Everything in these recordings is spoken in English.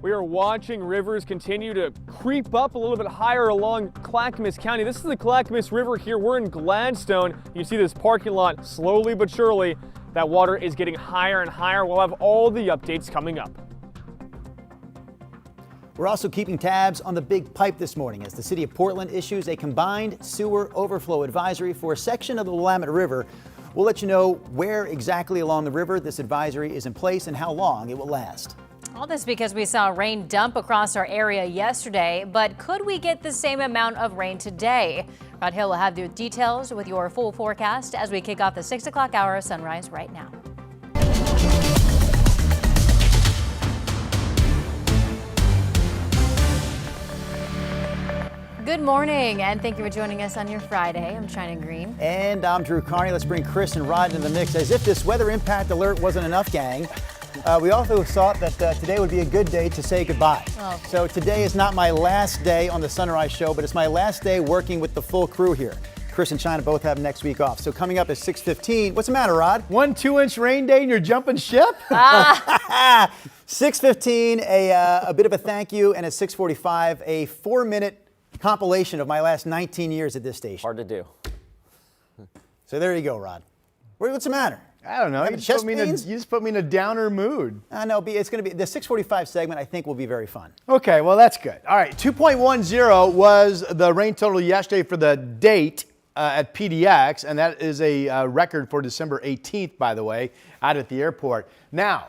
We are watching rivers continue to creep up a little bit higher along Clackamas County. This is the Clackamas River here. We're in Gladstone. You see this parking lot slowly but surely. That water is getting higher and higher. We'll have all the updates coming up. We're also keeping tabs on the big pipe this morning as the city of Portland issues a combined sewer overflow advisory for a section of the Willamette River. We'll let you know where exactly along the river this advisory is in place and how long it will last. All this because we saw rain dump across our area yesterday, but could we get the same amount of rain today? Rod Hill will have the details with your full forecast as we kick off the 6 o'clock hour of sunrise right now. Good morning, and thank you for joining us on your Friday. I'm Shannon Green. And I'm Drew Carney. Let's bring Chris and Rod into the mix. As if this weather impact alert wasn't enough, gang. We also thought that today would be a good day to say goodbye. Oh. So today is not my last day on the Sunrise Show, but it's my last day working with the full crew here. Chris and China both have next week off. So coming up at 6:15, what's the matter, Rod? 1 2-inch rain day and you're jumping ship? 6:15, a bit of a thank you, and at 6:45, a 4-minute compilation of my last 19 years at this station. Hard to do. So there you go, Rod. What's the matter? I don't know. You just put me in a downer mood. I know. It's going to be the 6:45 segment. I think will be very fun. Okay, well that's good. All right, 2.10 was the rain total yesterday for the date at PDX, and that is a record for December 18th, by the way, out at the airport. Now,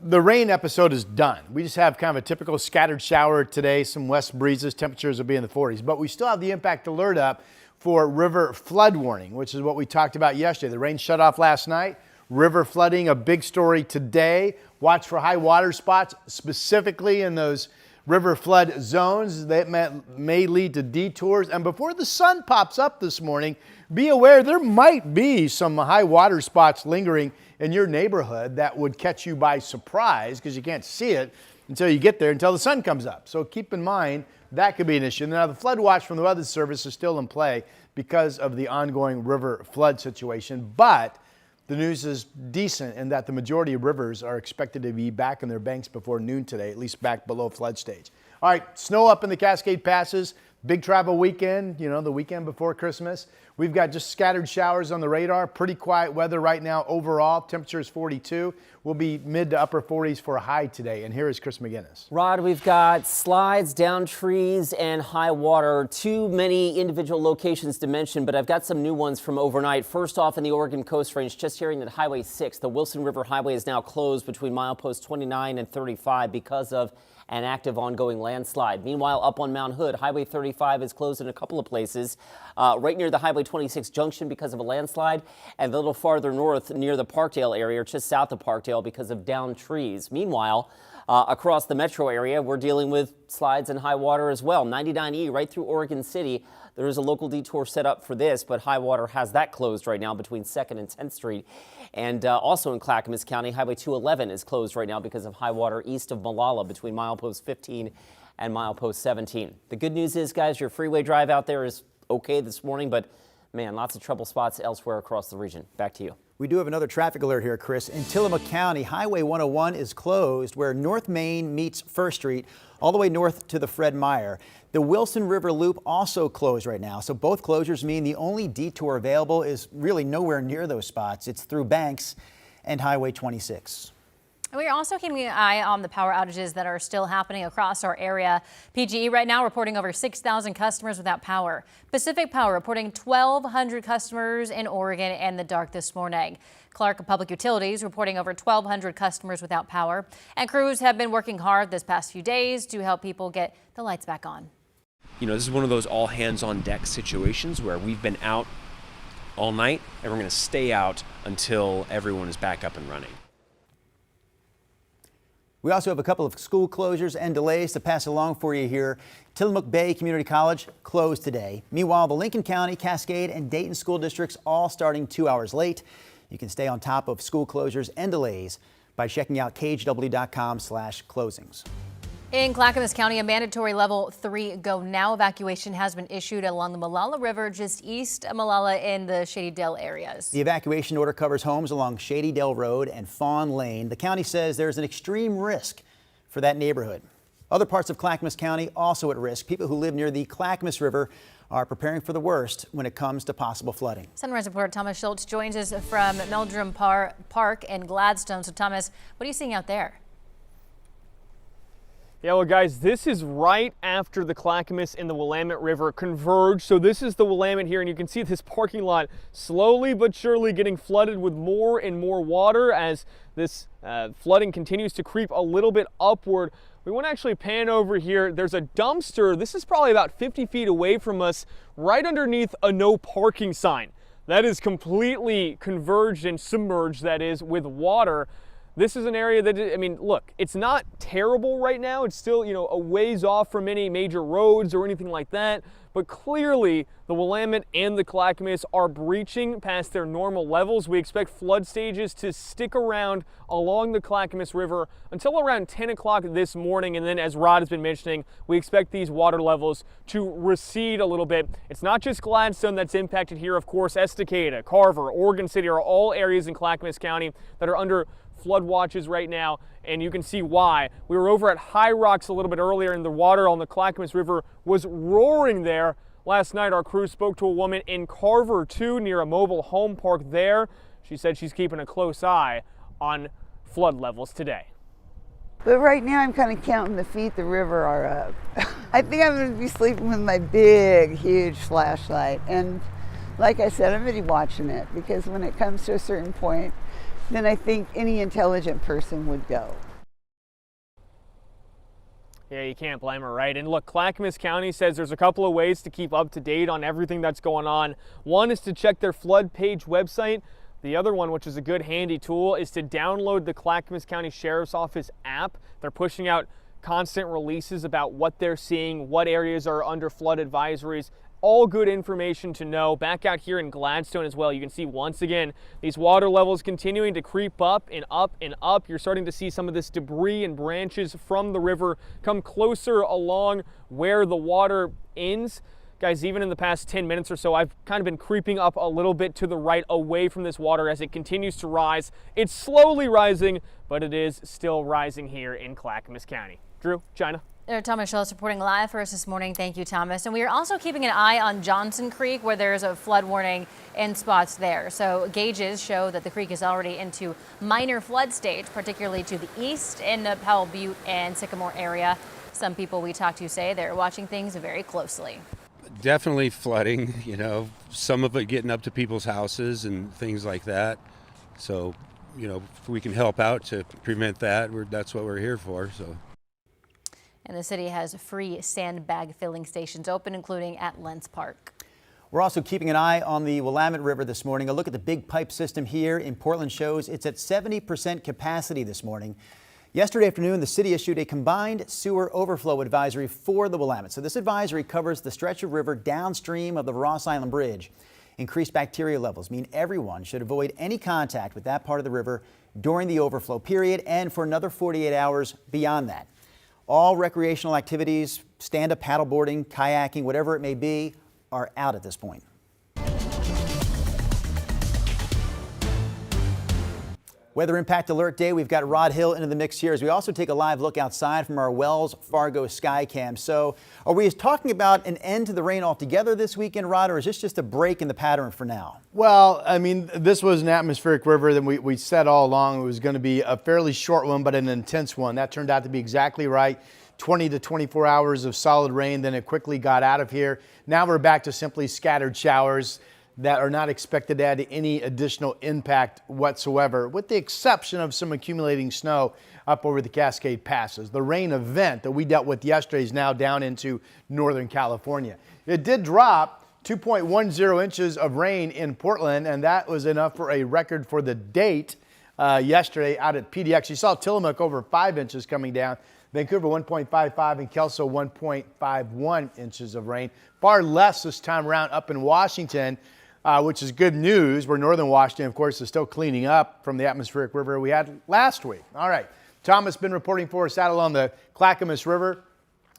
the rain episode is done. We just have kind of a typical scattered shower today, some west breezes, temperatures will be in the 40s, but we still have the impact alert up for river flood warning, which is what we talked about yesterday. The rain shut off last night. River flooding, a big story today. Watch for high water spots, specifically in those river flood zones that may lead to detours. And before the sun pops up this morning, be aware there might be some high water spots lingering in your neighborhood that would catch you by surprise because you can't see it until you get there, until the sun comes up. So keep in mind that could be an issue. Now, the flood watch from the Weather Service is still in play because of the ongoing river flood situation, but the news is decent in that the majority of rivers are expected to be back in their banks before noon today, at least back below flood stage. All right, snow up in the Cascade Passes. Big travel weekend, the weekend before Christmas. We've got just scattered showers on the radar. Pretty quiet weather right now overall. Temperature is 42. We'll be mid to upper 40s for a high today. And here is Chris McGinnis. Rod, we've got slides, down trees, and high water. Too many individual locations to mention, but I've got some new ones from overnight. First off, in the Oregon Coast Range, just hearing that Highway 6, the Wilson River Highway, is now closed between mileposts 29 and 35 because of an active ongoing landslide. Meanwhile, up on Mount Hood, Highway 35 is closed in a couple of places, right near the Highway 26 junction because of a landslide, and a little farther north near the Parkdale area, just south of Parkdale, because of downed trees. Meanwhile, across the metro area, we're dealing with slides and high water as well. 99E right through Oregon City. There is a local detour set up for this, but high water has that closed right now between 2nd and 10th Street. And also in Clackamas County, Highway 211 is closed right now because of high water east of Malala between milepost 15 and milepost 17. The good news is, guys, your freeway drive out there is okay this morning, but man, lots of trouble spots elsewhere across the region. Back to you. We do have another traffic alert here, Chris. In Tillamook County, Highway 101 is closed where North Main meets First Street, all the way north to the Fred Meyer. The Wilson River Loop also closed right now, so both closures mean the only detour available is really nowhere near those spots. It's through Banks and Highway 26. We're also keeping an eye on the power outages that are still happening across our area. PGE right now reporting over 6,000 customers without power. Pacific Power reporting 1,200 customers in Oregon in the dark this morning. Clark Public Utilities reporting over 1,200 customers without power. And crews have been working hard this past few days to help people get the lights back on. This is one of those all hands on deck situations where we've been out all night and we're going to stay out until everyone is back up and running. We also have a couple of school closures and delays to pass along for you here. Tillamook Bay Community College closed today. Meanwhile, the Lincoln County, Cascade, and Dayton school districts all starting 2 hours late. You can stay on top of school closures and delays by checking out kgw.com/closings. In Clackamas County, a mandatory level 3 go now evacuation has been issued along the Malala River just east of Malala in the Shady Dell areas. The evacuation order covers homes along Shady Dell Road and Fawn Lane. The county says there's an extreme risk for that neighborhood. Other parts of Clackamas County also at risk. People who live near the Clackamas River are preparing for the worst when it comes to possible flooding. Sunrise reporter Thomas Schultz joins us from Meldrum Park in Gladstone. So Thomas, what are you seeing out there? Yeah, well, guys, this is right after the Clackamas and the Willamette River converge. So this is the Willamette here, and you can see this parking lot slowly but surely getting flooded with more and more water as this flooding continues to creep a little bit upward. We want to actually pan over here. There's a dumpster. This is probably about 50 feet away from us, right underneath a no parking sign. That is completely converged and submerged, that is, with water. This is an area that, I mean, look, it's not terrible right now. It's still, a ways off from any major roads or anything like that. But clearly, the Willamette and the Clackamas are breaching past their normal levels. We expect flood stages to stick around along the Clackamas River until around 10 o'clock this morning. And then, as Rod has been mentioning, we expect these water levels to recede a little bit. It's not just Gladstone that's impacted here. Of course, Estacada, Carver, Oregon City are all areas in Clackamas County that are under flood watches right now, and you can see why. We were over at High Rocks a little bit earlier, and the water on the Clackamas River was roaring there. Last night, our crew spoke to a woman in Carver, too, near a mobile home park there. She said she's keeping a close eye on flood levels today. But right now, I'm kind of counting the feet the river are up. I think I'm going to be sleeping with my big, huge flashlight. And like I said, I'm really watching it, because when it comes to a certain point, then I think any intelligent person would go. Yeah, you can't blame her, right? And look, Clackamas County says there's a couple of ways to keep up to date on everything that's going on. One is to check their flood page website. The other one, which is a good handy tool, is to download the Clackamas County Sheriff's Office app. They're pushing out constant releases about what they're seeing, what areas are under flood advisories. All good information to know. Back out here in Gladstone as well, you can see once again these water levels continuing to creep up and up and up. You're starting to see some of this debris and branches from the river come closer along where the water ends. Guys, even in the past 10 minutes or so, I've kind of been creeping up a little bit to the right away from this water as it continues to rise. It's slowly rising, but it is still rising here in Clackamas County. Drew, China. Thomas Schultz reporting live for us this morning. Thank you, Thomas. And we are also keeping an eye on Johnson Creek, where there's a flood warning in spots there. So gauges show that the creek is already into minor flood stage, particularly to the east in the Powell Butte and Sycamore area. Some people we talked to say they're watching things very closely. Definitely flooding, some of it getting up to people's houses and things like that. So, if we can help out to prevent that, that's what we're here for. So. And the city has free sandbag filling stations open, including at Lentz Park. We're also keeping an eye on the Willamette River this morning. A look at the big pipe system here in Portland shows it's at 70% capacity this morning. Yesterday afternoon, the city issued a combined sewer overflow advisory for the Willamette. So this advisory covers the stretch of river downstream of the Ross Island Bridge. Increased bacteria levels mean everyone should avoid any contact with that part of the river during the overflow period and for another 48 hours beyond that. All recreational activities, stand-up paddleboarding, kayaking, whatever it may be, are out at this point. Weather impact alert day. We've got Rod Hill into the mix here as we also take a live look outside from our Wells Fargo Skycam. So are we talking about an end to the rain altogether this weekend, Rod, or is this just a break in the pattern for now? Well, I mean, this was an atmospheric river that we said all along it was going to be a fairly short one, but an intense one. That turned out to be exactly right. 20 to 24 hours of solid rain, then it quickly got out of here. Now we're back to simply scattered showers that are not expected to add any additional impact whatsoever, with the exception of some accumulating snow up over the Cascade Passes. The rain event that we dealt with yesterday is now down into Northern California. It did drop 2.10 inches of rain in Portland, and that was enough for a record for the date yesterday out at PDX. You saw Tillamook over 5 inches coming down. Vancouver 1.55 and Kelso 1.51 inches of rain. Far less this time around up in Washington, which is good news, where northern Washington, of course, is still cleaning up from the atmospheric river we had last week. All right, Thomas been reporting for us out along the Clackamas River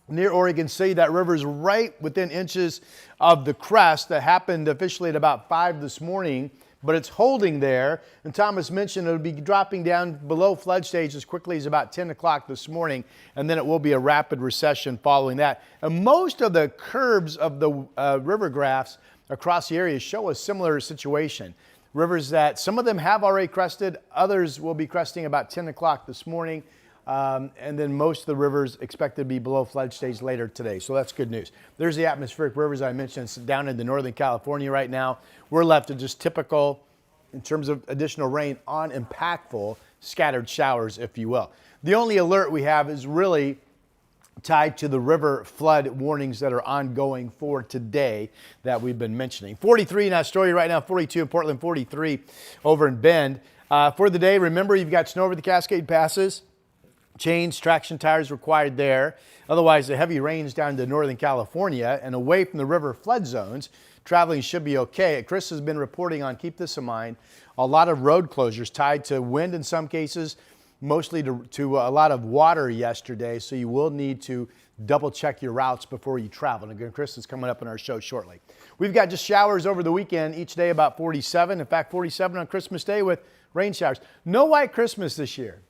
near Oregon City. That river is right within inches of the crest that happened officially at about 5 this morning. but it's holding there. And Thomas mentioned it'll be dropping down below flood stage as quickly as about 10 o'clock this morning, and then it will be a rapid recession following that. And most of the curves of the river graphs across the area show a similar situation. Rivers that some of them have already crested, others will be cresting about 10 o'clock this morning. And then most of the rivers expected to be below flood stage later today. So that's good news. There's the atmospheric rivers I mentioned. It's down into Northern California right now. We're left to just typical, in terms of additional rain, unimpactful scattered showers, if you will. The only alert we have is really tied to the river flood warnings that are ongoing for today that we've been mentioning. 43 in Astoria right now, 42 in Portland, 43 over in Bend. For the day, remember you've got snow over the Cascade Passes. Chains, traction tires required there. Otherwise, the heavy rains down to Northern California and away from the river flood zones. Traveling should be okay. Chris has been reporting on, keep this in mind, a lot of road closures tied to wind in some cases, mostly to a lot of water yesterday. So you will need to double check your routes before you travel. And again, Chris is coming up in our show shortly. We've got just showers over the weekend, each day about 47. In fact, 47 on Christmas Day with rain showers. No white Christmas this year.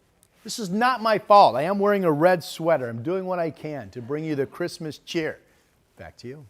This is not my fault. I am wearing a red sweater. I'm doing what I can to bring you the Christmas cheer. Back to you.